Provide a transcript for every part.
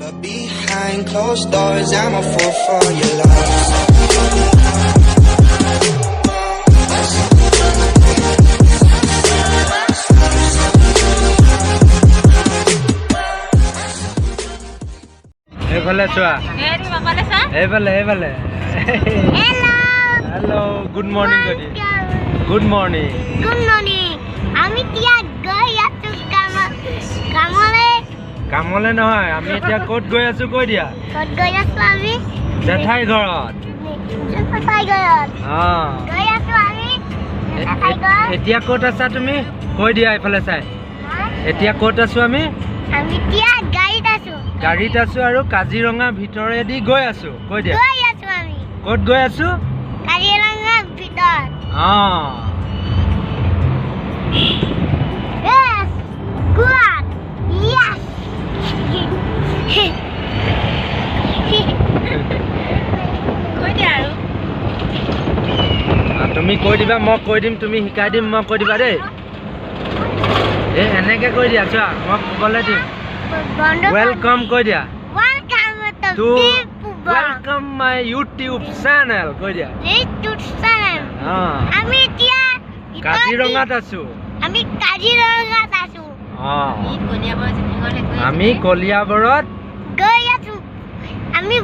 But behind closed doors, I'm a fool for your love. এইফালে চোৱা এইফালে hello' good morning গদি good morning আমি তিয়া গৈ আছো কামলে কামলে নহয় আমি এতিয়া ক'ত গৈ আছো কৈ দিয়া ক'ত গৈ আছো আমি জেঠাই ঘৰত জেঠাই ঘৰত গৈ আছো আমি জেঠাই ঘৰত এতিয়া ক'ত আছা তুমি কৈ দিয়া এইফালে চাই এতিয়া ক'ত আছো আমি তিয়া গাড়ীত আছো আৰু কাজিৰঙা ভিতৰেদি গৈ আছো কৈ দিয়া আমি ক'ত গৈ আছো কাজিৰঙা ভিতৰত Yes! Good! Yes! কৈ দিয়া আৰু তুমি কৈ দিবা মই কৈ দিম তুমি শিকাই দিম মই কৈ দিবা দেই এনেকে কৈ দিয়া চোৱা মই ক'বলৈ দিম ৱেলকাম কৈ দিয়া ৱেলকাম মাই ইউটিউব চেনেল কৈ দিয়া আমি এতিয়া কাজিৰঙাত আছো আমি কাজিৰঙাত আছো আমি কলিয়াবৰত গৈ আছো আমি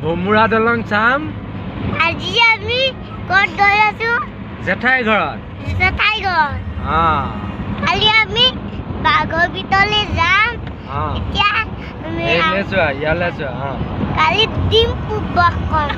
ভোমোৰা দলং চাম আজি আমি ক'ত গৈ আছো জেঠাই ঘৰত কালি আমি বাঘৰ ভিতৰলৈ যাম এতিয়া চোৱা ইয়ালৈ চোৱা কালি ডিম পুবাস কম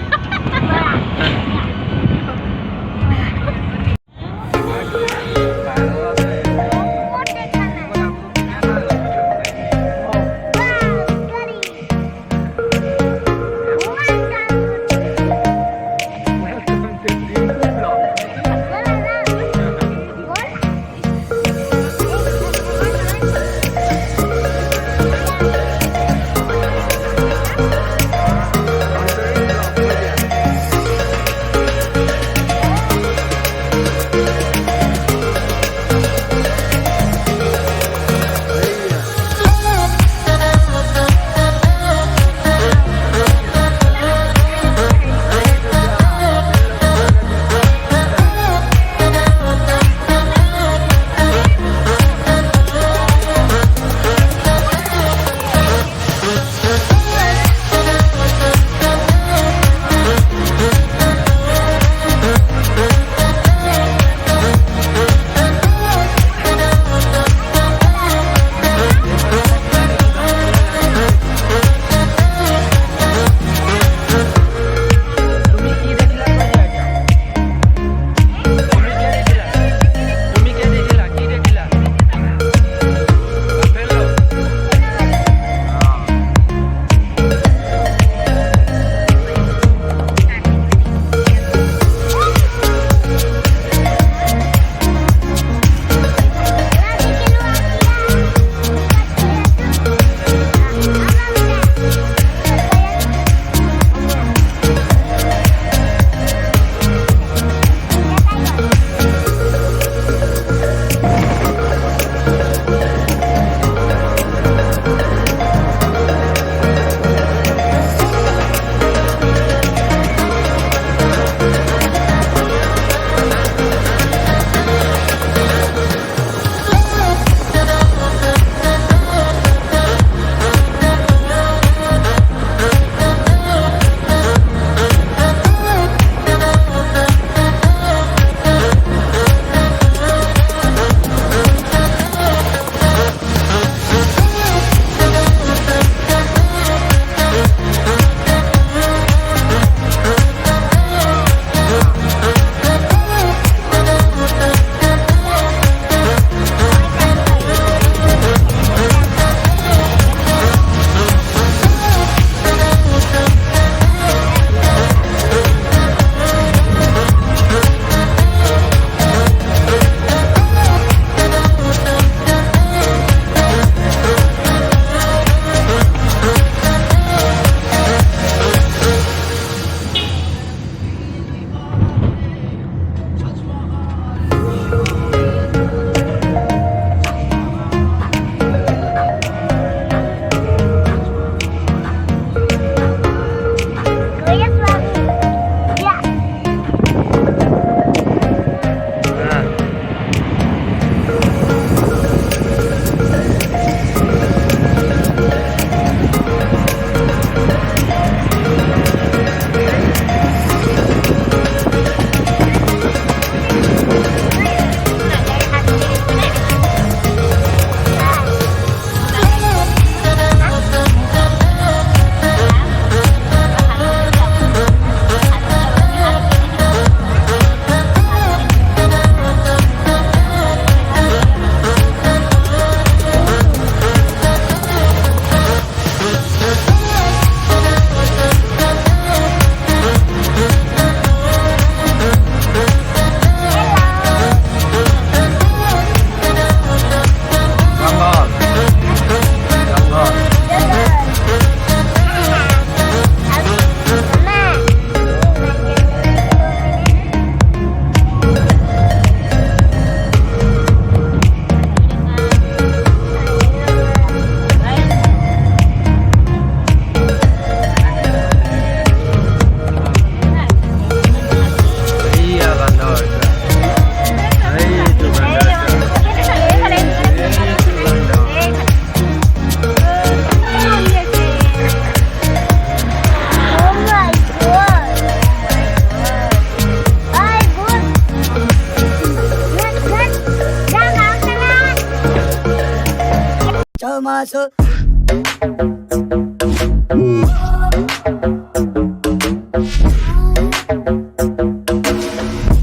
মাছ